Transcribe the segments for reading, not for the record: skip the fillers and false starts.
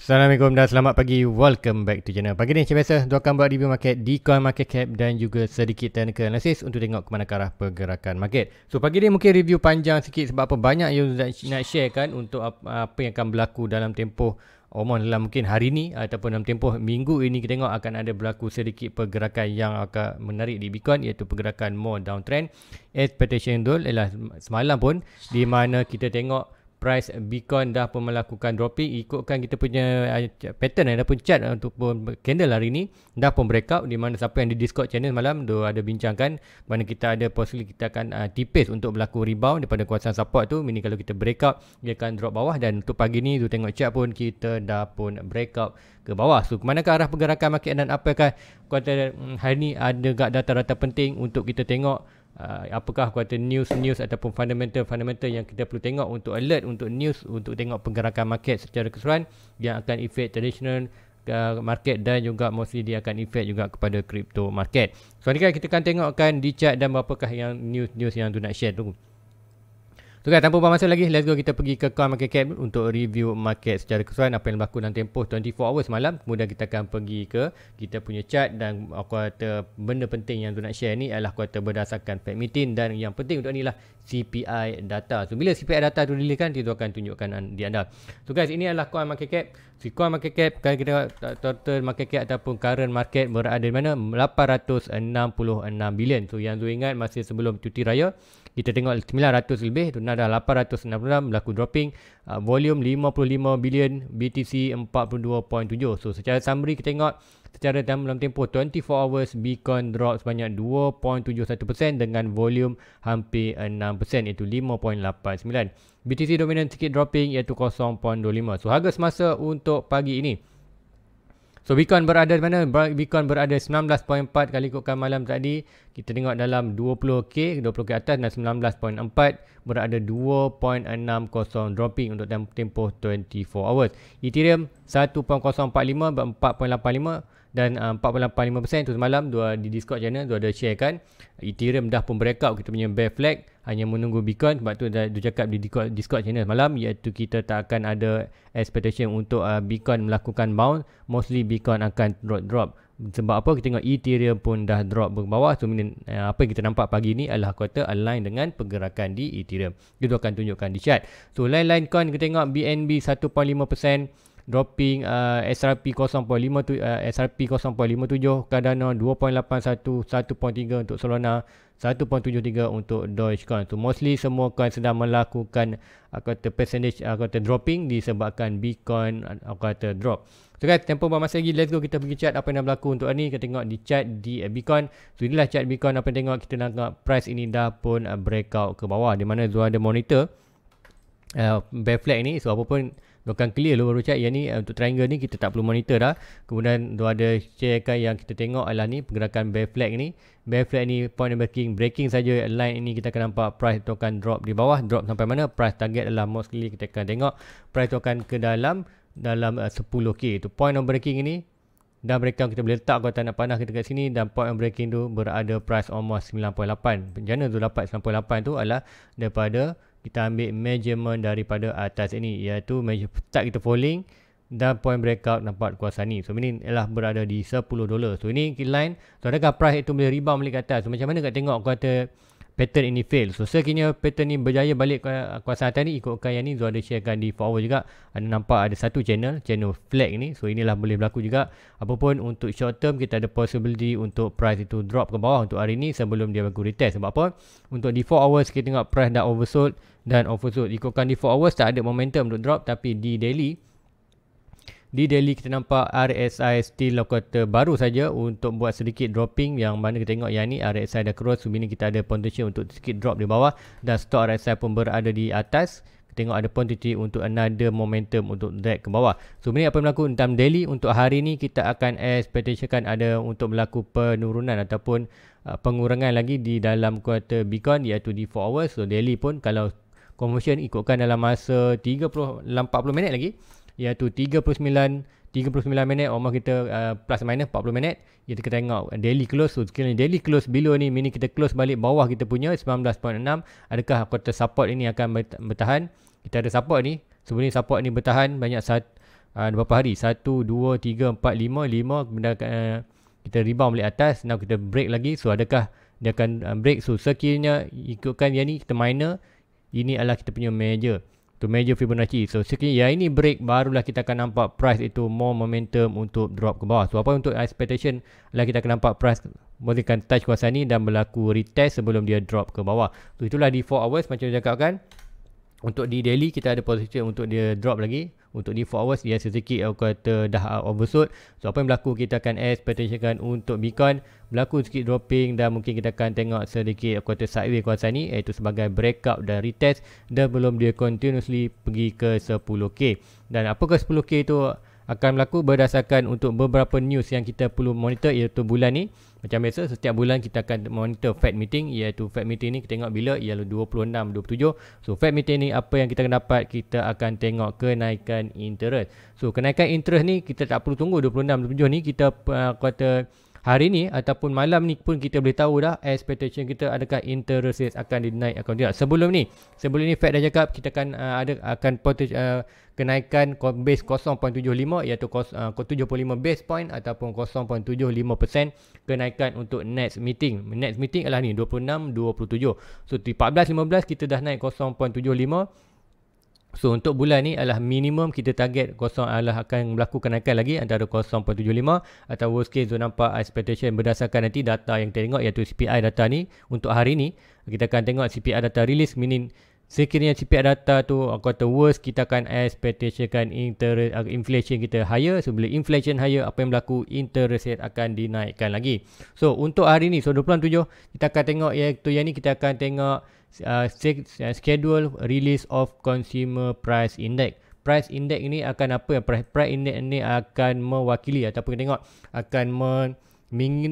Assalamualaikum dan selamat pagi. Welcome back to channel. Pagi ni macam biasa, tu akan buat review market di coin market cap dan juga sedikit technical analysis untuk tengok ke mana arah pergerakan market. So pagi ni mungkin review panjang sikit sebab apa banyak yang nak share kan untuk apa yang akan berlaku dalam tempoh dalam mungkin hari ni ataupun dalam tempoh minggu ini. Kita tengok akan ada berlaku sedikit pergerakan yang akan menarik di Bitcoin, iaitu pergerakan more downtrend. Expectation tu ialah semalam pun di mana kita tengok price Bitcoin dah pun melakukan dropping ikutkan kita punya pattern ataupun chart ataupun candle hari ni dah pun breakout, di mana siapa yang di Discord channel malam tu ada bincangkan mana kita ada possibly kita akan tipis untuk berlaku rebound daripada kawasan support tu, meaning kalau kita breakout dia akan drop bawah. Dan untuk pagi ni tu tengok chart pun kita dah pun breakout ke bawah. So ke arah pergerakan market dan apakah kuartal hari ni ada gak data-data penting untuk kita tengok. Apakah kuartal news ataupun fundamental yang kita perlu tengok untuk alert, untuk news, untuk tengok pergerakan market secara keseluruhan yang akan efek traditional market dan juga mostly dia akan efek juga kepada crypto market. So ni kan kita akan tengokkan di chart dan berapakah yang news yang tu nak share tu. So kan, tanpa bermasa lagi, let's go kita pergi ke coin market cap untuk review market secara keseluruhan apa yang berlaku dalam tempoh 24 hours malam. Kemudian kita akan pergi ke kita punya chart dan kuartal benda penting yang tu nak share ni adalah kuartal berdasarkan Fed meeting, dan yang penting untuk ni lah CPI data. So bila CPI data tu diriliskan, itu akan tunjukkan di anda. So guys, ini adalah coin market cap. Si coin market cap, kalau kita total market cap ataupun current market berada di mana 866 bilion. So yang tu ingat masa sebelum cuti raya kita tengok 900 lebih, tu dah 866 berlaku dropping. Volume 55 bilion, BTC 42.7. So secara summary kita tengok secara dalam tempoh 24 hours Bitcoin drop sebanyak 2.71% dengan volume hampir 6%, iaitu 5.89. BTC dominant sikit dropping iaitu 0.25. So harga semasa untuk pagi ini, so Bitcoin berada di mana? Bitcoin berada 19.4 kali ikutkan malam tadi. Kita tengok dalam 20k atas dan 19.4 berada 2.60 dropping untuk tempoh 24 hours. Ethereum 1.045 4.85 dan 4.85% tu semalam di Discord channel tu ada share kan. Ethereum dah pun breakout kita punya bear flag, hanya menunggu Bitcoin. Sebab tu dah cakap di Discord channel malam, iaitu kita tak akan ada expectation untuk Bitcoin melakukan bounce. Mostly Bitcoin akan drop. Sebab apa? Kita tengok Ethereum pun dah drop ke bawah. So apa yang kita nampak pagi ni adalah kuartal align dengan pergerakan di Ethereum. Itu akan tunjukkan di chart. So lain-lain coin kita tengok BNB 1.5% dropping, SRP 0.57, Cardano 2.81, 1.3 untuk Solana, 1.73 untuk Dogecoin. So mostly semua coin sedang melakukan percentage dropping disebabkan Bitcoin drop. So guys, tanpa bermasa lagi, let's go kita pergi chart apa yang dah berlaku untuk hari ni. Kita tengok di chart di Bitcoin. So inilah chart Bitcoin apa yang tengok. Kita nak tengok price ini dah pun breakout ke bawah, di mana Zul ada monitor bear flag ni. So apa pun akan clear dulu baru chat. Yang ni untuk triangle ni kita tak perlu monitor dah. Kemudian dia ada sharekan yang kita tengok adalah ni pergerakan bear flag ni. Bear flag ni point breaking saja line ini kita akan nampak price tu akan drop di bawah. Drop sampai mana? Price target adalah mostly kita akan tengok price tu akan ke dalam 10k. Tu point of breaking ini dah breakout, kita boleh letak kalau tak nak panah kita kat sini, dan point of breaking tu berada price almost 9.8. Macam tu dapat 9.8 tu adalah daripada kita ambil measurement daripada atas ini, iaitu start kita falling dan point breakout nampak kuasa ni. So ini ialah berada di $10. So ini line. So adakah price itu boleh rebound balik ke atas? So macam mana kat tengok kuartal pattern ini fail. So sekiranya pattern ni berjaya balik ke kuasa atas ni, ikutkan yang ni Zul ada sharekan di forward juga, ada nampak ada satu channel flag ni. So inilah boleh berlaku juga. Apapun untuk short term kita ada possibility untuk price itu drop ke bawah untuk hari ni sebelum dia berlaku retest. Sebab apa? Untuk di 4 hours kita tengok price dah oversold dan oversold. Ikutkan di 4 hours tak ada momentum untuk drop, tapi di daily kita nampak RSI still kuartal baru saja untuk buat sedikit dropping, yang mana kita tengok yang ni RSI dah cross. So ini kita ada potential untuk sedikit drop di bawah, dan stock RSI pun berada di atas. Kita tengok ada potential untuk another momentum untuk drag ke bawah. So ini apa yang berlaku dalam daily. Untuk hari ni kita akan expectationkan ada untuk berlaku penurunan ataupun pengurangan lagi di dalam kuartal Bitcoin, iaitu di 4 hours. So daily pun kalau conversion ikutkan dalam masa 40 minit lagi, iaitu 39 minit, almost kita plus minus 40 minit. Kita tengok daily close. So sekiranya daily close below ni, meaning kita close balik bawah kita punya 19.6. Adakah kuartal support ini akan bertahan? Kita ada support ni. Sebelum ni support ni bertahan banyak berapa hari, 1, 2, 3, 4, 5, kemudian kita rebound balik atas. Now kita break lagi. So adakah dia akan break? So sekiranya ikutkan yang ni kita minor, ini adalah kita punya major. Tu major Fibonacci. So sekiranya yang ini break, barulah kita akan nampak price itu more momentum untuk drop ke bawah. So apa untuk expectation lah, kita akan nampak price bolehkan touch kawasan ni dan berlaku retest sebelum dia drop ke bawah. So itulah di 4 hours macam saya cakapkan. Untuk di daily kita ada position untuk dia drop lagi. Untuk di 4 hours dia sedikit kata dah oversold. So apa yang berlaku, kita akan expectationkan untuk Bitcoin berlaku sedikit dropping dan mungkin kita akan tengok sedikit kata sideways kawasan ni, iaitu sebagai breakout dan retest dan belum dia continuously pergi ke 10k. Dan apakah 10k itu akan berlaku berdasarkan untuk beberapa news yang kita perlu monitor, iaitu bulan ni. Macam biasa setiap bulan kita akan monitor Fed meeting, iaitu Fed meeting ni kita tengok bila, ialah 26, 27. So Fed meeting ni apa yang kita akan dapat, kita akan tengok kenaikan interest. So kenaikan interest ni kita tak perlu tunggu 26, 27 ni, kita kata hari ni ataupun malam ni pun kita boleh tahu dah expectation kita adakah interest rate akan dinaik atau tidak. Sebelum ni Fed dah cakap kita akan akan kenaikan base 0.75, iaitu 75 base point ataupun 0.75% kenaikan untuk next meeting. Next meeting adalah ni 26, 27. So di 14, 15 kita dah naik 0.75. So untuk bulan ni adalah minimum kita target adalah akan berlaku kenaikan lagi antara 0.75 atau worst case zone nampak expectation berdasarkan nanti data yang kita tengok, iaitu CPI data ni untuk hari ni. Kita akan tengok CPI data release, meaning sekiranya CPI data tu kata worst, kita akan expectationkan inflation kita higher. So bila inflation higher, apa yang berlaku, interest rate akan dinaikkan lagi. So untuk hari ni, so 27 kita akan tengok, iaitu yang ni kita akan tengok schedule release of consumer price index. Price index ini akan apa? Price index ini akan mewakili ataupun kita tengok akan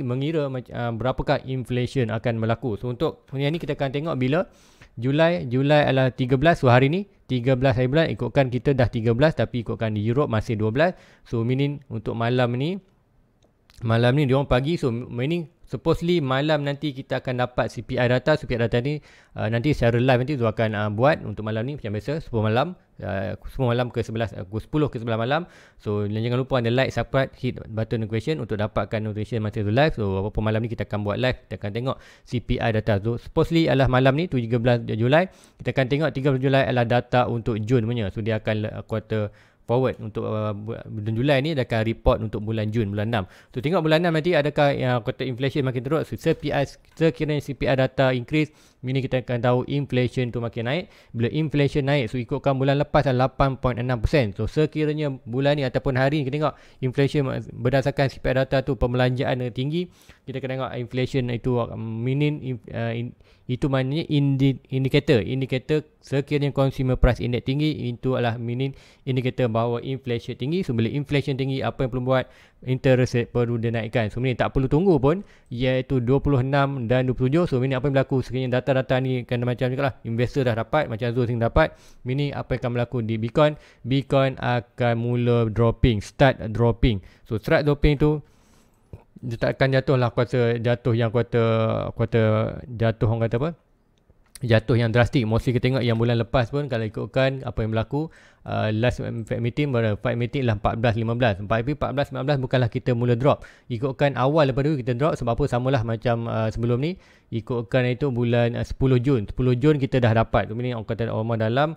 mengira berapakah inflation akan berlaku. So untuk yang ni kita akan tengok bila Julai adalah 13. So hari ni 13 hari bulan, ikutkan kita dah 13 tapi ikutkan di Europe masih 12. So meaning untuk malam ni diorang pagi. So meaning supposedly malam nanti kita akan dapat CPI data. CPI data ni nanti secara live nanti tu akan buat untuk malam ni macam biasa 10 malam. 10 malam ke 11, 10 ke 11 malam. So jangan lupa anda like, subscribe, hit button notification untuk dapatkan notification masa tu live. So apa malam ni kita akan buat live, kita akan tengok CPI data. So supposedly adalah malam ni 13 Julai. Kita akan tengok 13 Julai adalah data untuk Jun punya. So dia akan quarter forward untuk bulan Julai ni, dia akan report untuk bulan Jun, bulan 6. So tengok bulan 6 nanti adakah kata inflation makin teruk. So sekiranya CPI data increase, ini kita akan tahu inflation tu makin naik. Bila inflation naik, so ikutkan bulan lepas adalah 8.6%. So sekiranya bulan ni ataupun hari ni kita tengok inflation berdasarkan CPI data tu pembelanjaan tinggi, kita akan tengok inflation itu meaning itu maknanya indikator sekiranya consumer price index tinggi, itu adalah meaning indikator bahawa inflation tinggi. So bila inflation tinggi, apa yang perlu buat, interest rate perlu dinaikkan. So meaning tak perlu tunggu pun, iaitu 26 dan 27. So meaning apa yang berlaku, sekiranya data-data ni kan macam ni lah, investor dah dapat, macam Zul Singh dapat, meaning apa yang akan berlaku di Bitcoin akan mula start dropping. So start dropping tu dia tak akan jatuh lah, kuasa jatuh yang kuasa jatuh orang kata apa, jatuh yang drastik. Mostly kita tengok yang bulan lepas pun kalau ikutkan apa yang berlaku, last Fed meeting lah 14-15. 14-15 bukanlah kita mula drop, ikutkan awal daripada kita drop. Sebab apa, samalah macam sebelum ni, ikutkan itu bulan 10 Jun kita dah dapat. So meaning orang kata orang dalam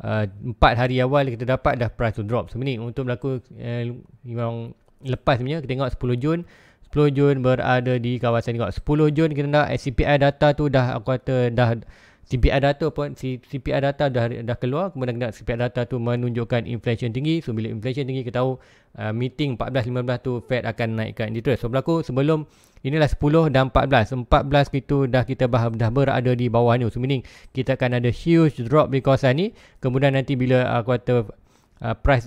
4 hari awal kita dapat dah price to drop. So meaning untuk berlaku yang lepas punya, kita tengok 10 Jun berada di kawasan ni. 10 Jun kita nak CPI data tu dah CPI data dah keluar. Kemudian kita CPI data tu menunjukkan inflation tinggi. So bila inflation tinggi, kita tahu meeting 14-15 tu Fed akan naikkan interest. So berlaku sebelum inilah 10 dan 14 itu kita dah berada di bawah ni. So meaning kita akan ada huge drop di kawasan ni. Kemudian nanti bila price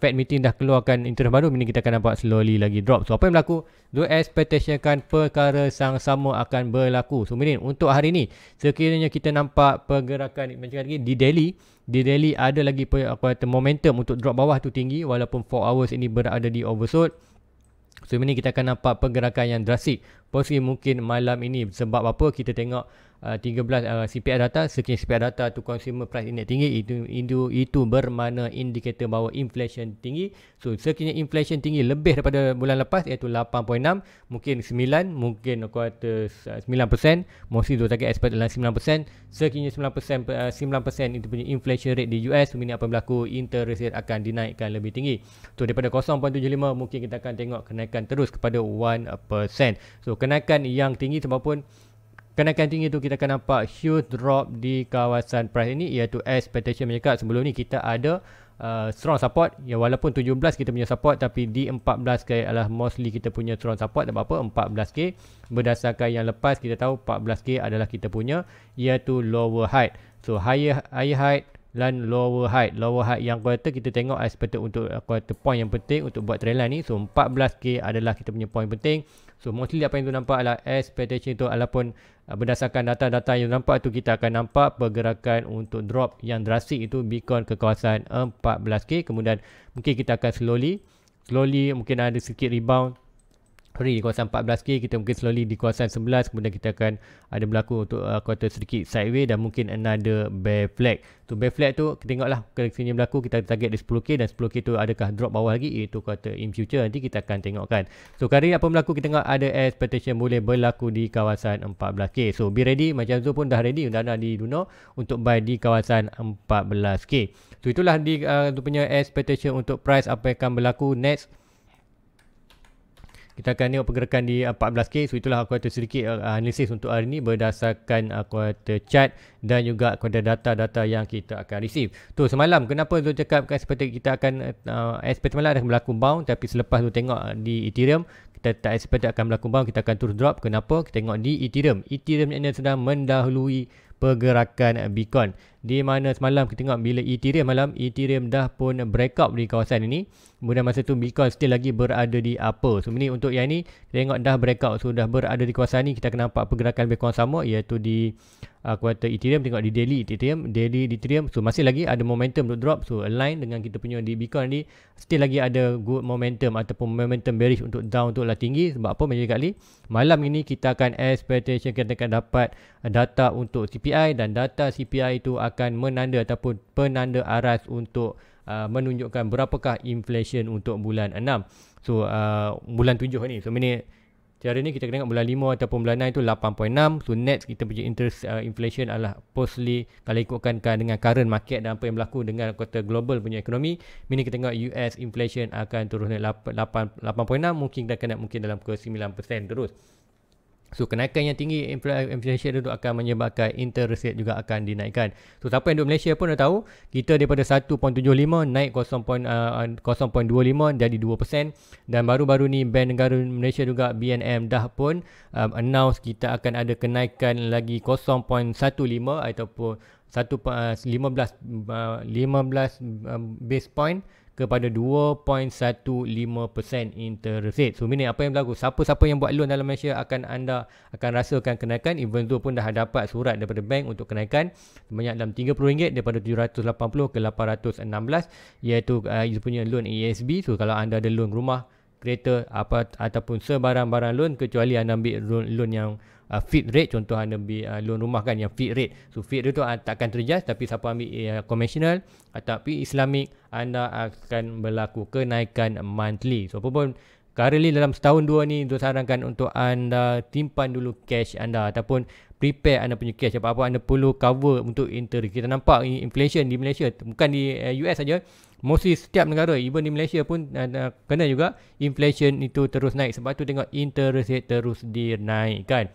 Fed meeting dah keluarkan interest baru, ini kita akan nampak slowly lagi drop. So apa yang berlaku, expectation kan perkara yang sama akan berlaku. So meaning untuk hari ni, sekiranya kita nampak pergerakan macam lagi di daily ada lagi momentum untuk drop bawah tu tinggi, walaupun 4 hours ini berada di oversold. So ini kita akan nampak pergerakan yang drastik posisi mungkin malam ini. Sebab apa? Kita tengok 13 CPI data, sekiranya CPI data tu consumer price index tinggi, itu bermakna indikator bahawa inflation tinggi. So sekiranya inflation tinggi lebih daripada bulan lepas, iaitu 8.6, mungkin 9, mungkin kuartal 9%, mostly tu target expect dalam 9%. Sekiranya 9% itu punya inflation rate di US, ini apa berlaku, interest rate akan dinaikkan lebih tinggi. So daripada 0.75 mungkin kita akan tengok kenaikan terus kepada 1%. So kenaikan yang tinggi sebab kenaikan tinggi tu kita akan nampak huge drop di kawasan price ini, iaitu expectation menyekat. Sebelum ni kita ada strong support, ya walaupun 17 kita punya support, tapi di 14k adalah mostly kita punya strong support. Sebab apa? 14k berdasarkan yang lepas kita tahu 14k adalah kita punya iaitu lower height. So higher height dan lower height yang kuartal kita tengok expected untuk kuartal point yang penting untuk buat trend line ni. So 14k adalah kita punya point penting. So mostly apa yang tu nampak adalah expectation itu, walaupun berdasarkan data-data yang nampak tu kita akan nampak pergerakan untuk drop yang drastik itu Bitcoin ke kawasan 14k. Kemudian mungkin kita akan slowly mungkin ada sedikit rebound di kawasan 14k, kita mungkin slowly di kawasan 11, kemudian kita akan ada berlaku untuk kuartal sedikit sideways dan mungkin another bear flag. Tu bear flag tu kita tengoklah koreksinya berlaku, kita target di 10k, dan 10k tu adakah drop bawah lagi, iaitu kuartal in future nanti kita akan tengokkan. So kali apa berlaku, kita tengok ada expectation boleh berlaku di kawasan 14k. So be ready, macam Zul pun dah ready, dah ada di Luno untuk buy di kawasan 14k. So itulah di tu punya expectation untuk price apa yang akan berlaku next. Kita akan tengok pergerakan di 14k. So itulah aku kata sedikit analisis untuk hari ini berdasarkan aku kata chart dan juga aku kata data-data yang kita akan receive. Tu semalam kenapa tu cakap seperti kita akan expect malam akan berlaku bounce, tapi selepas tu tengok di Ethereum kita tak expect akan berlaku bounce, kita akan terus drop. Kenapa? Kita tengok di Ethereum ini sedang mendahului pergerakan Bitcoin, di mana semalam kita tengok bila Ethereum dah pun breakout di kawasan ini, kemudian masa tu Bitcoin still lagi berada di upper. So ini untuk yang ni kita tengok dah breakout, so dah berada di kawasan ni, kita akan nampak pergerakan lebih kurang sama, iaitu di kuartal Ethereum. Tengok di daily Ethereum, so masih lagi ada momentum untuk drop. So align dengan kita punya di Bitcoin ni, still lagi ada good momentum ataupun momentum bearish untuk down untuk lah tinggi. Sebab apa? Macam kali malam ini kita akan expectation kita akan dapat data untuk CPI, dan data CPI itu akan menanda ataupun penanda aras untuk menunjukkan berapakah inflation untuk bulan 6. So bulan 7 ni. So ini cara ni kita tengok bulan 5 ataupun bulan 6 itu 8.6. So next kita punya interest inflation adalah postly kalau ikutkan dengan current market dan apa yang berlaku dengan kota global punya ekonomi. Ini kita tengok US inflation akan turun naik 8.6, mungkin kita akan naik mungkin dalam ke 9% terus. So kenaikan yang tinggi inflation itu akan menyebabkan interest rate juga akan dinaikkan. So siapa yang duduk Malaysia pun dah tahu, kita daripada 1.75 naik 0.25 jadi 2%. Dan baru-baru ni Bank Negara Malaysia juga BNM dah pun announce kita akan ada kenaikan lagi 0.15 ataupun 15 base point kepada 2.15% interest rate. So ini apa yang berlaku, siapa-siapa yang buat loan dalam Malaysia akan rasakan kenaikan. Even tu pun dah dapat surat daripada bank untuk kenaikan sebanyak dalam RM30 daripada 780 ke 816, iaitu itu punya loan ESB. So kalau anda ada loan rumah, kereta ataupun sebarang-barang loan, kecuali anda ambil loan yang fit rate, contoh anda ambil loan rumah kan yang fit rate. So fit rate tu takkan terjas, tapi siapa ambil konvensional ataupun Islamic, anda akan berlaku kenaikan monthly. So apa pun currently dalam setahun dua ni, saya sarankan untuk anda timpan dulu cash anda ataupun prepare anda punya cash. Apa-apa anda perlu cover untuk interest. Kita nampak inflation di Malaysia, bukan di US saja, mostly setiap negara, even di Malaysia pun kena juga inflation itu terus naik. Sebab tu tengok interest rate terus dinaikkan.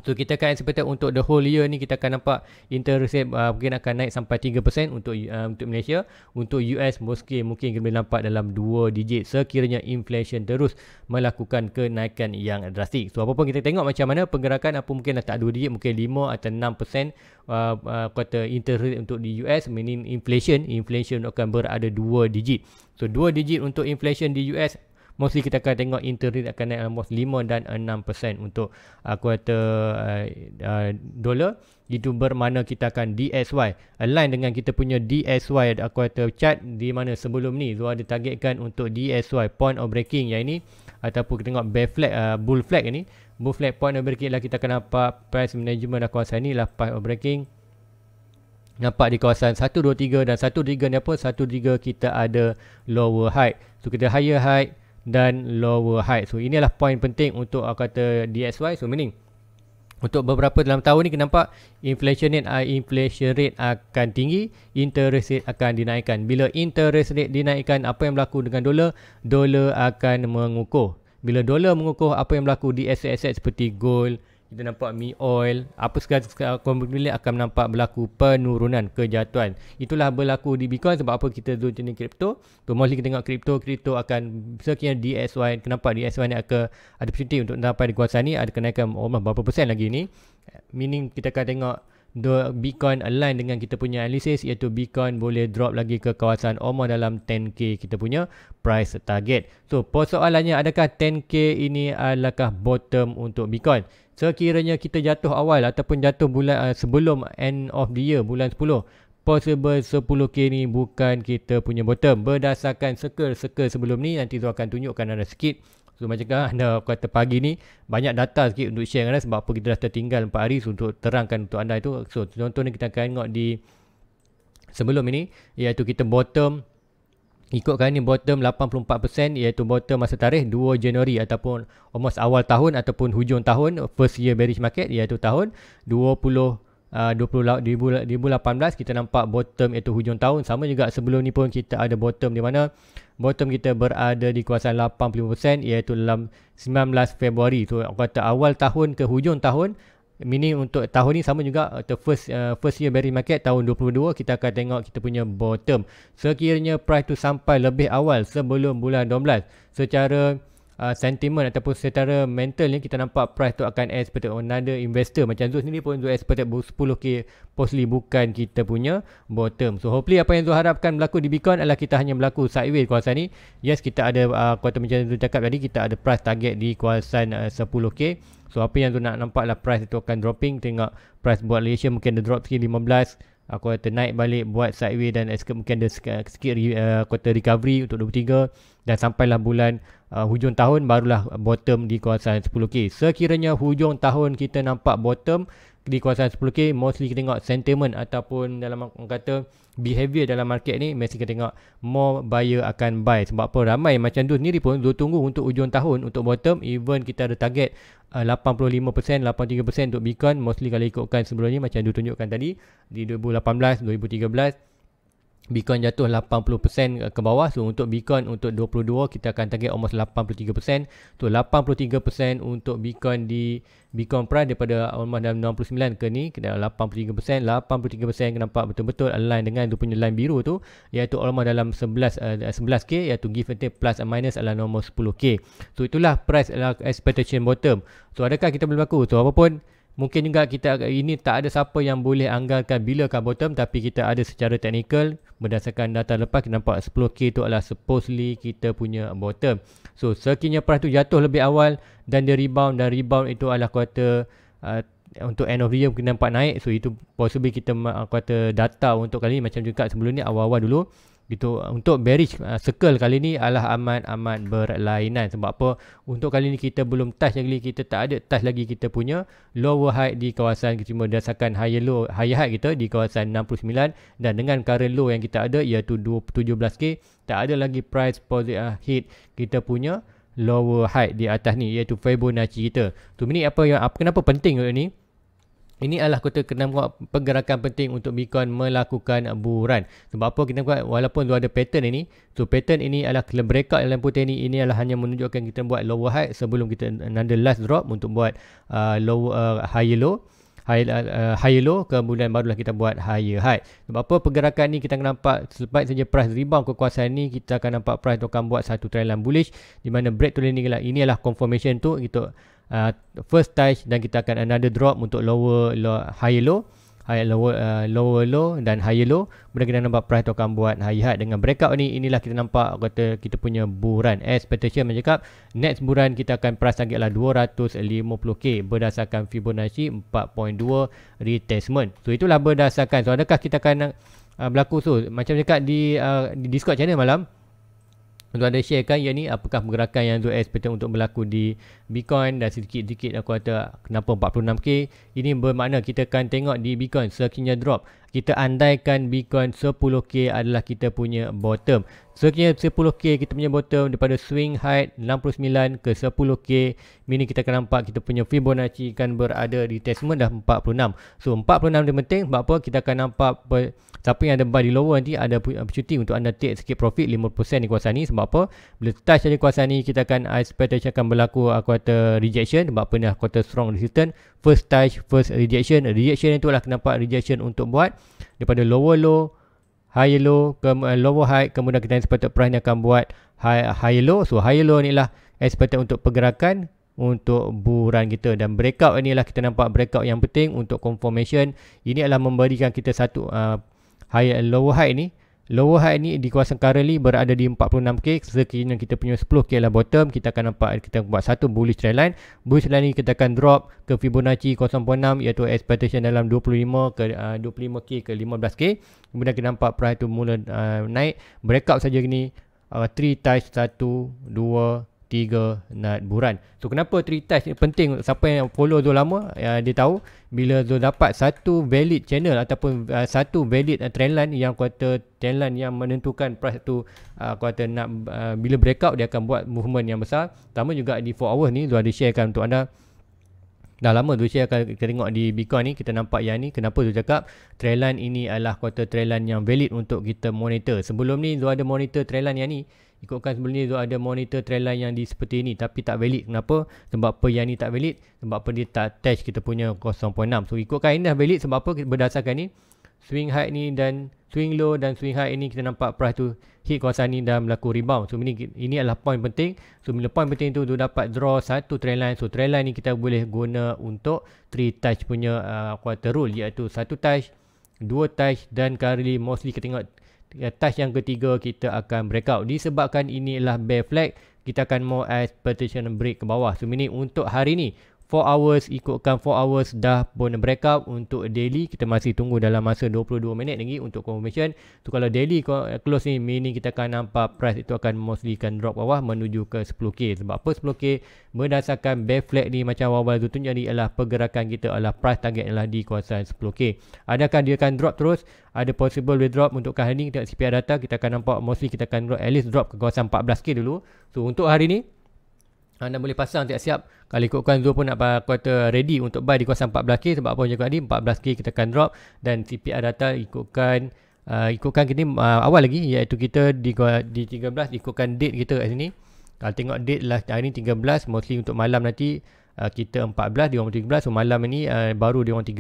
So kita akan expect untuk the whole year ni kita akan nampak interest rate mungkin akan naik sampai 3% untuk Malaysia. Untuk US mungkin kita boleh nampak dalam 2 digit sekiranya inflation terus melakukan kenaikan yang drastik. So apapun kita tengok macam mana pergerakan, apa mungkin tak 2 digit, mungkin 5 atau 6% kata interest rate untuk di US, meaning inflation akan berada 2 digit. So 2 digit untuk inflation di US, mostly kita akan tengok interest rate akan naik almost 5 dan 6% untuk dolar. Itu bermakna kita akan DSY align dengan kita punya DSY chart, di mana sebelum ni Zul ada targetkan untuk DSY point of breaking yang ini, ataupun kita tengok bear flag, bull flag ini bull flag point of breaking lah kita akan nampak price management dah kawasan ni lah point of breaking. Nampak di kawasan 123 dan 123 ni apa? 123 kita ada lower high. So kita higher high dan lower high. So inilah point penting untuk kata DXY. So meaning untuk beberapa dalam tahun ni kita nampak inflation rate akan tinggi, interest rate akan dinaikkan. Bila interest rate dinaikkan, apa yang berlaku dengan dolar? Dolar akan mengukuh. Bila dolar mengukuh, apa yang berlaku di aset-aset seperti gold, kita nampak mi oil, apa segala komoditi akan nampak berlaku penurunan, kejatuhan. Itulah berlaku di Bitcoin. Sebab apa kita duduk jenis kripto. So mostly kita tengok kripto akan sekiranya DXY, kenapa DXY ni akan ada opportunity untuk sampai di kawasan ni, ada kenaikan berapa persen lagi ni. Meaning kita akan tengok Bitcoin align dengan kita punya analisis, iaitu Bitcoin boleh drop lagi ke kawasan almost dalam 10k kita punya price target. So persoalannya, adakah 10k ini adakah bottom untuk Bitcoin? Sekiranya kita jatuh awal ataupun jatuh bulan sebelum end of the year, bulan 10, possible 10k ni bukan kita punya bottom. Berdasarkan circle sebelum ni, nanti tu akan tunjukkan ada sikit. So macam anda kata pagi ni banyak data sikit untuk share anda, sebab apa kita dah tertinggal 4 hari untuk terangkan untuk anda itu. So contohnya kita akan tengok di sebelum ini, iaitu kita bottom, ikutkan ni bottom 84%, iaitu bottom masa tarikh 2 Januari ataupun almost awal tahun ataupun hujung tahun, first year bearish market, iaitu tahun 2018 kita nampak bottom iaitu hujung tahun. Sama juga sebelum ni pun kita ada bottom, di mana bottom kita berada di kawasan 85%, iaitu dalam 19 Februari. So kata awal tahun ke hujung tahun, meaning untuk tahun ni sama juga, first year bearish market tahun 2022, kita akan tengok kita punya bottom. Sekiranya price tu sampai lebih awal sebelum bulan 12, secara sentiment ataupun secara mental ni kita nampak price tu akan expected another investor. Macam Zul sendiri pun Zul expected 10k possibly bukan kita punya bottom. So hopefully apa yang Zul harapkan berlaku di Bitcoin adalah kita hanya berlaku sideways kawasan ni. Yes, kita ada kuartal macam Zul cakap tadi, kita ada price target di kawasan 10k. So apa yang Zul nak nampak lah price itu akan dropping. Tengok price buat relation mungkin ada drop sikit 15, aku kata naik balik buat sideways dan mungkin ada sikit kuartal recovery untuk 23, dan sampailah bulan hujung tahun barulah bottom di kawasan 10k. Sekiranya hujung tahun kita nampak bottom di kawasan 10k, mostly kita tengok sentiment ataupun dalam orang kata behavior dalam market ni, mesti kita tengok more buyer akan buy. Sebab apa, ramai macam tu sendiri pun tu tunggu untuk hujung tahun untuk bottom. Even kita ada target 85%, 83% untuk Bitcoin, mostly kalau ikutkan sebelum ni macam tu tunjukkan tadi di 2018, 2013 Bitcoin jatuh 80% ke bawah. So untuk Bitcoin untuk 22 kita akan target almost 83%. So 83% untuk Bitcoin di Bitcoin price daripada almost dalam 69 ke ni, kita 83%. 83% kita nampak betul-betul align dengan tu punya line biru tu, iaitu almost dalam 11k, iaitu give and take plus and minus adalah nombor 10k. So itulah price adalah expectation bottom. So adakah kita boleh berlaku? So apapun, mungkin juga kita ini tak ada siapa yang boleh anggarkan bilakah bottom, tapi kita ada secara teknikal berdasarkan data lepas kita nampak 10k itu adalah supposedly kita punya bottom. So sekiranya price tu jatuh lebih awal dan dia rebound, dan rebound itu adalah kuartal untuk end of the year kita nampak naik. So itu possibly kita kata data untuk kali ni macam juga sebelum ni awal-awal dulu gitu. Untuk bearish circle kali ni adalah amat berlainan. Sebab apa? Untuk kali ni kita belum touch lagi, kita tak ada touch lagi kita punya lower high di kawasan, kita cuma berdasarkan higher high kita di kawasan 69, dan dengan current low yang kita ada iaitu 17k, tak ada lagi price hit kita punya lower high di atas ni, iaitu Fibonacci kita. So ini kenapa penting ni? Ini adalah kita kena buat pergerakan penting untuk Bitcoin melakukan bull run. Sebab apa kita buat, walaupun ada pattern ini, so pattern ini adalah breakout dalam putih ini adalah hanya menunjukkan kita buat lower high sebelum kita another last drop untuk buat higher low, kemudian barulah kita buat higher high. Sebab apa pergerakan ni kita akan nampak selepas saja price rebound ke kawasan ni, kita akan nampak price tu akan buat satu trend line bullish, di mana break tu ini adalah confirmation tu kita first touch, dan kita akan another drop untuk higher low, lower low dan higher low. Kemudian kita nampak price tu akan buat high high. Dengan breakout ni, inilah kita nampak kata kita punya bull run. Expectation mencakap next bull run kita akan price target lah 250k berdasarkan Fibonacci 4.2 retracement. So itulah berdasarkan. So adakah kita akan berlaku? So macam cakap di Discord channel malam, untuk anda sharekan yakni apakah pergerakan yang Zul expect untuk berlaku di Bitcoin, dan sedikit-sedikit aku kata kenapa 46k. Ini bermakna kita akan tengok di Bitcoin sekiranya drop, kita andaikan Bitcoin 10k adalah kita punya bottom. Sekiranya 10k kita punya bottom daripada swing high 69 ke 10k, meaning kita akan nampak kita punya Fibonacci akan berada di testament dah 46. So 46 dia penting sebab apa? Kita akan nampak siapa yang ada buy di lower nanti ada opportunity untuk anda take sikit profit 50% di kawasan ni. Sebab apa? Bila touch dari kawasan ni, kita akan expectation akan berlaku aku kata rejection. Sebab apa ni aku kata strong resistance. First touch, first rejection. Rejection itu adalah nampak rejection untuk buat daripada lower low, higher low, lower high, kemudian kita expected price ni akan buat higher low. So higher low ni lah expected untuk pergerakan untuk buruan kita, dan breakout ni lah kita nampak breakout yang penting untuk confirmation. Ini adalah memberikan kita satu lower high ni. Lower high ni di kawasan currently berada di 46k. Sekiranya kita punya 10k lah bottom, kita akan nampak kita buat satu bullish trend line. Bullish trend line ni kita akan drop ke Fibonacci 0.6 iaitu expectation dalam 25 ke 25k ke 15k. Kemudian kita nampak price tu mula naik, breakout saja ni 3 touch 1 2 3 nak buran. So kenapa 3 touch ni penting? Siapa yang follow Zul lama dia tahu bila Zul dapat satu valid channel ataupun satu valid trendline yang kata trendline yang menentukan price tu kata nak bila breakout dia akan buat movement yang besar. Pertama juga di 4 hours ni Zul ada sharekan untuk anda. Dah lama tu saya akan kita tengok di Bitcoin ni, kita nampak yang ni. Kenapa tu cakap trendline ini adalah kata trendline yang valid untuk kita monitor. Sebelum ni Zul ada monitor trendline yang ni. Ikutkan sebelum ni Zul ada monitor trendline yang di seperti ni tapi tak valid. Kenapa? Sebab apa yang ni tak valid? Sebab apa dia tak touch kita punya 0.6. So ikutkan ini dah valid sebab apa? Berdasarkan ni swing high ni dan swing low dan swing high ini kita nampak price tu hit kawasan ni dan berlaku rebound. So ini adalah point penting. So bila point penting tu dapat draw satu trendline. So trendline ni kita boleh guna untuk 3 touch punya quarter rule, iaitu 1 touch, 2 touch, dan currently mostly kita tengok touch yang ketiga kita akan breakout. Disebabkan ini adalah bear flag, kita akan mau expectation break ke bawah. So meaning untuk hari ni 4 hours, ikutkan 4 hours dah pun breakout. Untuk daily kita masih tunggu dalam masa 22 minit lagi untuk confirmation. So kalau daily close ni, meaning kita akan nampak price itu akan mostly akan drop bawah menuju ke 10k. Sebab apa 10k? Berdasarkan bear flag ni macam awal tu tunjuk ni adalah pergerakan kita adalah price target adalah di kawasan 10k. Adakah dia akan drop terus? Ada possible dia drop. Untuk hari ni kita CPI data kita akan nampak mostly kita akan drop, at least drop ke kawasan 14k dulu. So untuk hari ni anda boleh pasang siap-siap. Kalau ikutkan Zul pun nak kata ready untuk buy di kawasan 14k. Sebab apa cakap tadi 14k kita akan drop. Dan CPI data ikutkan kita awal lagi, iaitu kita di 13 ikutkan date kita kat sini. Kalau tengok date lah hari ni 13, mostly untuk malam nanti kita 14, dia orang 13. So malam ni baru dia orang 13.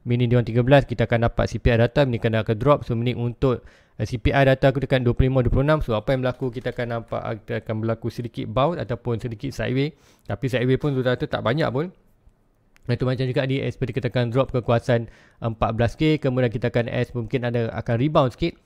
Meaning dia orang 13 kita akan dapat CPI data, ni akan drop. So meaning untuk CPI data aku tekan 25-26. So apa yang berlaku, kita akan nampak kita akan berlaku sedikit bounce ataupun sedikit sideways. Tapi sideways pun sudah tu tak banyak pun. Itu macam juga di expect kita akan drop ke kawasan 14k. Kemudian kita akan mungkin akan rebound sikit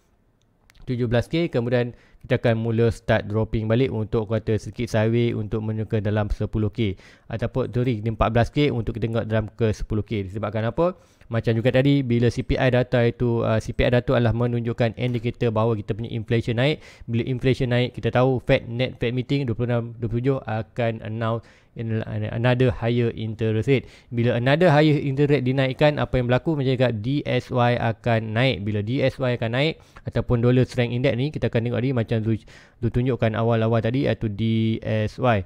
17k. Kemudian kita akan mula start dropping balik untuk kata sedikit sideways untuk menuju ke dalam 10k. Ataupun sorry 14k untuk kita tengok dalam ke 10k. Disebabkan apa? Macam juga tadi bila CPI data itu CPI data adalah menunjukkan indikator bahawa kita punya inflation naik. Bila inflation naik, kita tahu Fed meeting 26-27 akan announce another higher interest rate. Bila another higher interest rate dinaikkan, apa yang berlaku macam juga DSY akan naik. Bila DSY akan naik ataupun dollar strength index ni kita akan tengok ni macam tu tunjukkan awal-awal tadi, iaitu DSY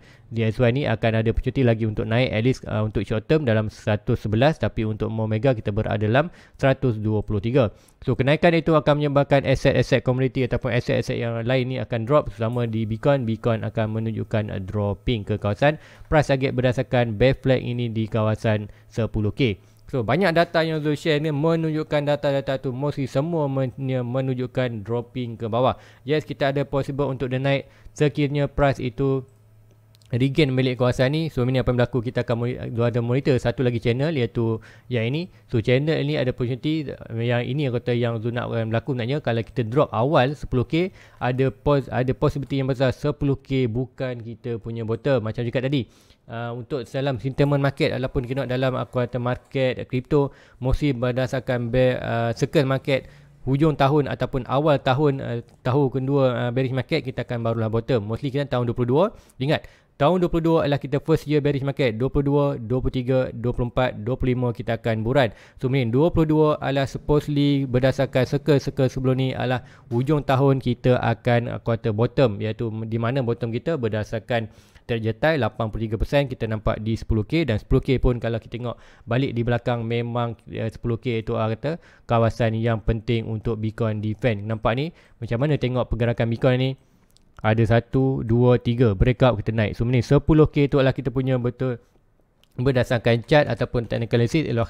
ni akan ada opportunity lagi untuk naik, at least untuk short term dalam 111, tapi untuk more mega kita berada dalam 123. So kenaikan itu akan menyebabkan aset-aset komoditi ataupun aset-aset yang lain ni akan drop. Selama di Bitcoin akan menunjukkan dropping ke kawasan price target berdasarkan bear flag ini di kawasan 10k. So banyak data yang Zul share ni menunjukkan data-data tu mostly semua menunjukkan dropping ke bawah. Yes, kita ada possible untuk dia naik sekiranya price itu regain milik kawasan ni. So ini apa yang berlaku, kita akan ada monitor satu lagi channel, iaitu yang ini. So channel ini ada opportunity yang ini yang kata yang Zul nak berlaku. Maknanya kalau kita drop awal 10k, ada possibility yang besar 10k bukan kita punya bottom. Macam juga tadi untuk dalam sentiment market ataupun kita dalam aku kata market crypto, mostly berdasarkan circle market hujung tahun ataupun awal tahun tahun kedua bearish market, kita akan barulah bottom. Mostly kita tahun 22. Ingat, tahun 22 adalah kita first year bearish market. 22, 23, 24, 25 kita akan buran. So mean 22 adalah supposedly berdasarkan circle-circle sebelum ni adalah hujung tahun kita akan quarter bottom, iaitu di mana bottom kita berdasarkan terjetai 83% kita nampak di 10K, dan 10K pun kalau kita tengok balik di belakang memang 10K itu kata kawasan yang penting untuk Bitcoin defend. Nampak ni macam mana tengok pergerakan Bitcoin ni, ada 1, 2, 3 breakout kita naik. So ni 10K tu adalah kita punya betul berdasarkan chart ataupun technical analysis adalah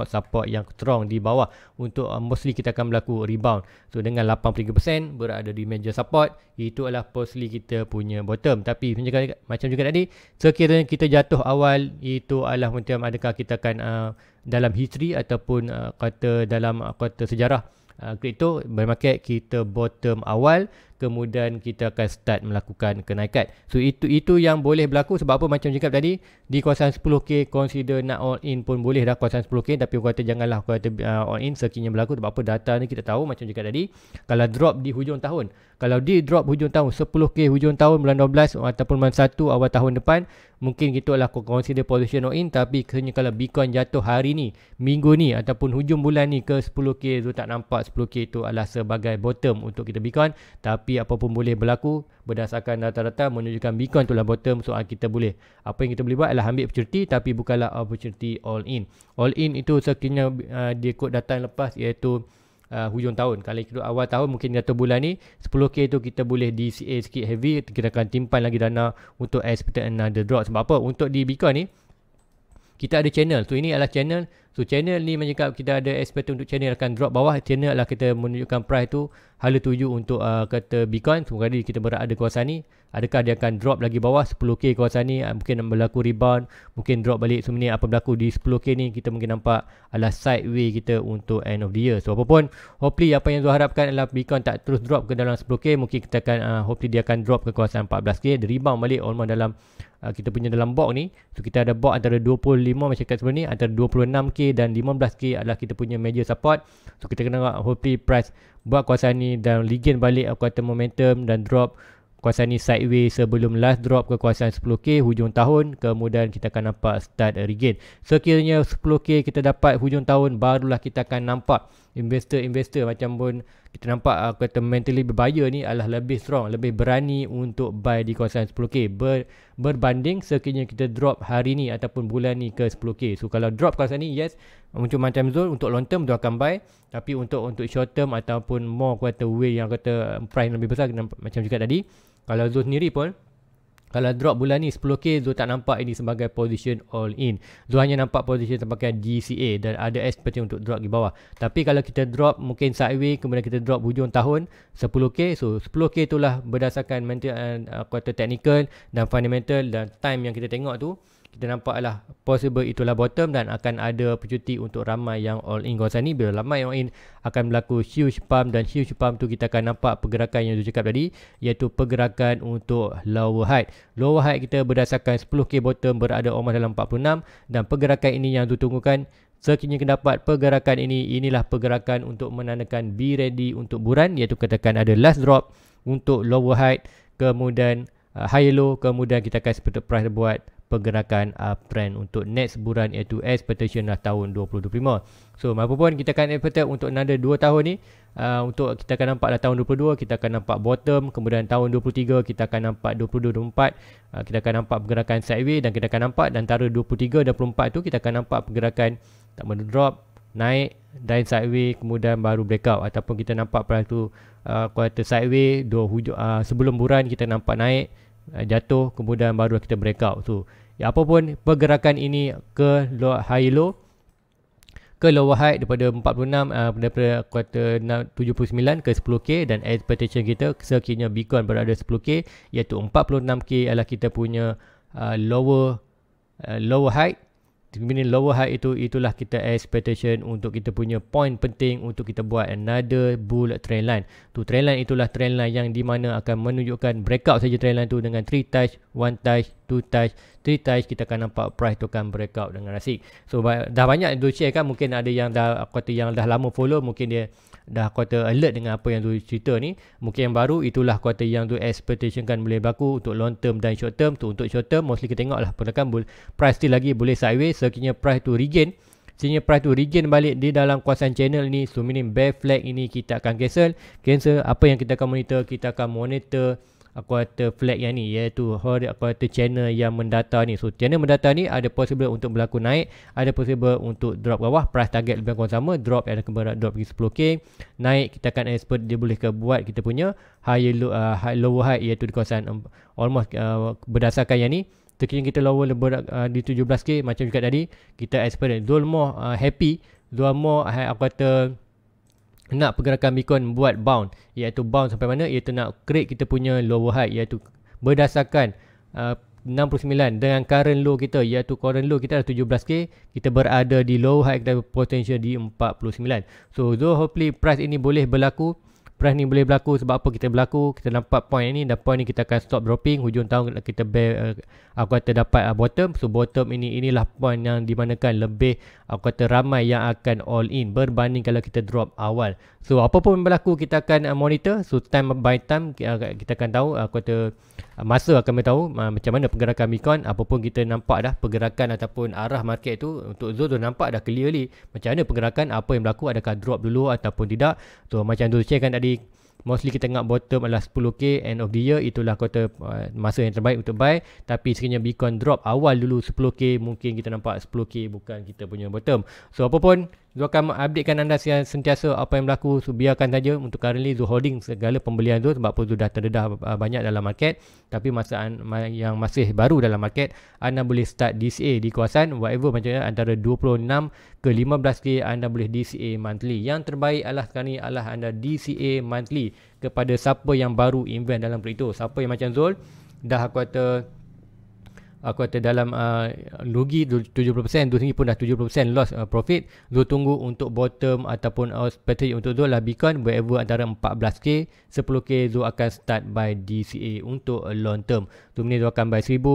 support yang strong di bawah untuk mostly kita akan berlaku rebound. So dengan 83% berada di major support, itu adalah mostly kita punya bottom. Tapi macam juga tadi, sekiranya kita jatuh awal, itu adalah macam adakah kita akan dalam history ataupun kata dalam kata sejarah kripto market kita bottom awal, kemudian kita akan start melakukan kenaikan. So itu yang boleh berlaku. Sebab apa, macam cakap tadi, di kawasan 10K consider nak all in pun boleh dah kawasan 10K, tapi orang kata janganlah kata all in sekiranya berlaku. Sebab apa, data ni kita tahu macam cakap tadi, kalau drop di hujung tahun, kalau di drop hujung tahun 10K hujung tahun bulan 12 ataupun bulan 1 awal tahun depan, mungkin kita lah consider position all in. Tapi kalau Bitcoin jatuh hari ni, minggu ni ataupun hujung bulan ni ke 10K tu, tak nampak 10K itu adalah sebagai bottom untuk kita Bitcoin. Tapi apapun boleh berlaku berdasarkan data-data menunjukkan Bitcoin itulah bottom. So kita boleh, apa yang kita boleh buat adalah ambil opportunity, tapi bukanlah opportunity all in. All in itu sekiranya dia ikut data yang lepas, iaitu hujung tahun. Kalau kita awal tahun mungkin jatuh bulan ni 10K tu kita boleh DCA sikit heavy, kita akan timpan lagi dana untuk expect another drop. Sebab apa, untuk di Bitcoin ni kita ada channel. So ini adalah channel. So channel ni macam kita ada expect untuk channel akan drop bawah. Channel adalah kita menunjukkan price tu hala tuju untuk kata Bitcoin. So kali kita berada di kawasan ni, adakah dia akan drop lagi bawah 10K kawasan ni, mungkin berlaku rebound, mungkin drop balik. So ni apa berlaku di 10K ni, kita mungkin nampak adalah sideway kita untuk end of the year. So apapun, hopefully apa yang saya harapkan adalah Bitcoin tak terus drop ke dalam 10K. Mungkin kita akan hopefully dia akan drop ke kawasan 14K, dia rebound balik almost dalam kita punya dalam box ni. So kita ada box antara 25 macam kat sebelum ni, antara 26K dan 15K adalah kita punya major support. So kita kena hopefully price buat kawasan ni dan regain balik kuatan momentum dan drop kawasan ni sideways sebelum last drop ke kawasan 10K hujung tahun. Kemudian kita akan nampak start regain. Sekiranya 10K kita dapat hujung tahun, barulah kita akan nampak investor macam pun kita nampak kata mentally buyer ni adalah lebih strong, lebih berani untuk buy di kawasan 10K berbanding sekiranya kita drop hari ni ataupun bulan ni ke 10K. So kalau drop kawasan ni, yes, macam zone untuk long term tu akan buy, tapi untuk short term ataupun more kata way yang kata price lebih besar, macam juga tadi, kalau zone sendiri pun kalau drop bulan ni 10K, Zul tak nampak ini sebagai position all in. Zul hanya nampak position sebagai DCA dan ada expectation untuk drop di bawah. Tapi kalau kita drop mungkin sideways, kemudian kita drop hujung tahun 10K. So 10K itulah berdasarkan kuartal technical dan fundamental dan time yang kita tengok tu, kita nampaklah possible itulah bottom dan akan ada opportunity untuk ramai yang all in kawasan ni. Bila ramai yang all in akan berlaku huge pump, dan huge pump tu kita akan nampak pergerakan yang saya cakap tadi, iaitu pergerakan untuk lower height. Lower height kita berdasarkan 10K bottom berada almost dalam 46, dan pergerakan ini yang ditunggukan. Sekiranya kita dapat pergerakan ini, inilah pergerakan untuk menandakan be ready untuk buran, iaitu katakan ada last drop untuk lower height, kemudian high low, kemudian kita akan expect price buat pergerakan uptrend untuk next bulan, iaitu expectation lah tahun 2025. So apapun kita akan expect untuk another 2 tahun ni, untuk kita akan nampak lah tahun 22 kita akan nampak bottom, kemudian tahun 23 kita akan nampak 22-24 kita akan nampak pergerakan sideways, dan kita akan nampak dan antara 23 dan 24 tu kita akan nampak pergerakan tak mana drop, naik dan sideways, kemudian baru breakout, ataupun kita nampak price tu kuartal sideways sebelum bulan kita nampak naik, jatuh, kemudian baru kita breakout. So apapun pergerakan ini ke high low, ke lower high daripada 46, daripada kuartal 79 ke 10K, dan expectation kita sekiranya Bitcoin berada 10K, iaitu 46K adalah kita punya lower high. Meaning lower high itulah kita expectation untuk kita punya point penting untuk kita buat another bull trend line. Tu trend line itulah trend line yang di mana akan menunjukkan breakout saja trend line tu dengan 3 touch, 1 touch, 2 touch, 3 touch, kita akan nampak price tu akan breakout dengan rasik. So dah banyak do share kan, mungkin ada yang dah lama follow, mungkin dia dah kata alert dengan apa yang Zul cerita ni. Mungkin yang baru itulah kata yang Zul expectation kan boleh berlaku untuk long term dan short term. Untuk short term mostly kita tengok lah pergerakan price still lagi boleh sideways, sekiranya price tu regain balik di dalam kawasan channel ni, so meaning bear flag ini kita akan cancel. Apa yang kita akan monitor, kita akan monitor kuartal flag yang ni, iaitu kuartal channel yang mendata ni. So channel mendata ni ada possible untuk berlaku naik, ada possible untuk drop bawah. Price target lebih kurang sama, drop ada kembaran drop pergi 10k, naik kita akan expert dia boleh ke buat kita punya lower high, iaitu di kawasan almost berdasarkan yang ni. Sekiranya kita lower di 17k macam juga tadi, kita expect Zul more happy, Zul more kata nak pergerakan Bitcoin buat bounce, iaitu bounce sampai mana, iaitu nak create kita punya lower high, iaitu berdasarkan 69 dengan current low kita, iaitu current low kita ada 17k, kita berada di low high kita potential di 49. So hopefully price ini boleh berlaku. Price ni boleh berlaku sebab apa kita nampak point ni, dan point ni kita akan stop dropping, hujung tahun kita aku kata dapat bottom. So bottom inilah point yang dimanakan lebih aku kata ramai yang akan all in berbanding kalau kita drop awal. So apa pun berlaku kita akan monitor. So time by time kita akan tahu, aku kata masa akan beritahu macam mana pergerakan Bitcoin. Apapun kita nampak dah pergerakan ataupun arah market tu, untuk Zul nampak dah clearly macam mana pergerakan, apa yang berlaku, adakah drop dulu ataupun tidak. So macam Zul share kan tadi, mostly kita tengok bottom adalah 10k end of the year, itulah kata masa yang terbaik untuk buy. Tapi sekiranya Bitcoin drop awal dulu 10k, mungkin kita nampak 10k bukan kita punya bottom. So apapun, Zul akan updatekan anda sentiasa apa yang berlaku. So biarkan saja untuk currently Zul holding segala pembelian Zul, sebab apa Zul dah terdedah banyak dalam market. Tapi masa yang masih baru dalam market, anda boleh start DCA di kawasan whatever macam antara 26 ke 15k, anda boleh DCA monthly. Yang terbaik adalah anda DCA monthly kepada siapa yang baru invest dalam crypto. Siapa yang macam Zul dah aku kata dalam rugi 70%, Zul sendiri pun dah 70% loss profit. Zul tunggu untuk bottom ataupun strategy untuk Zul lah Bitcoin wherever antara 14k 10k, Zul akan start by DCA untuk long term. So ni Zul akan buy 1000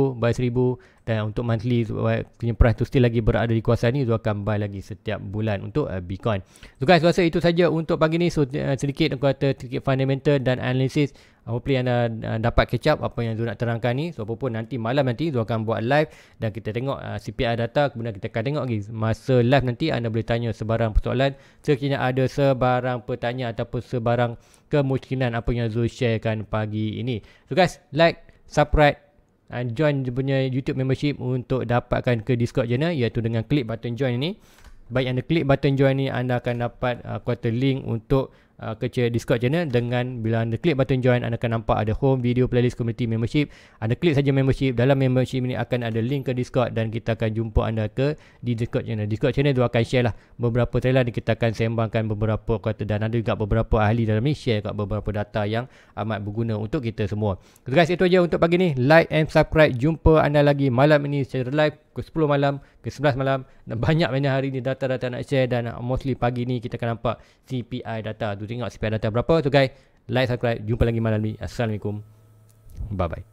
dan untuk monthly punya price tu still lagi berada di kawasan ni, Zul akan buy lagi setiap bulan untuk Bitcoin. So guys, rasa itu saja untuk pagi ni. So sedikit aku kata sedikit fundamental dan analysis. Hopefully anda dapat catch up apa yang Zul nak terangkan ni. So apapun nanti malam nanti Zul akan buat live dan kita tengok CPI data. Kemudian kita akan tengok lagi masa live nanti anda boleh tanya sebarang persoalan. Sekiranya ada sebarang pertanyaan ataupun sebarang kemungkinan apa yang Zul sharekan pagi ini. So guys, like, subscribe and join punya YouTube membership untuk dapatkan ke Discord channel, iaitu dengan klik button join ini. Baik anda klik button join ni, anda akan dapat kuota link untuk ke Discord channel. Dengan bila anda klik button join, anda akan nampak ada home, video, playlist, community, membership. Anda klik saja membership. Dalam membership ini akan ada link ke Discord dan kita akan jumpa anda di Discord channel. Discord channel tu akan share lah beberapa trailer dan kita akan sembangkan beberapa kuota, dan ada juga beberapa ahli dalam ni share kat beberapa data yang amat berguna untuk kita semua. So guys, itu aja untuk pagi ni. Like and subscribe. Jumpa anda lagi malam ini secara live ke 10 malam, ke 11 malam, dan banyak hari ni data-data nak share, dan mostly pagi ni kita akan nampak CPI data tu. Tengok CPI data berapa. So guys, like, subscribe. Jumpa lagi malam ni. Assalamualaikum. Bye bye.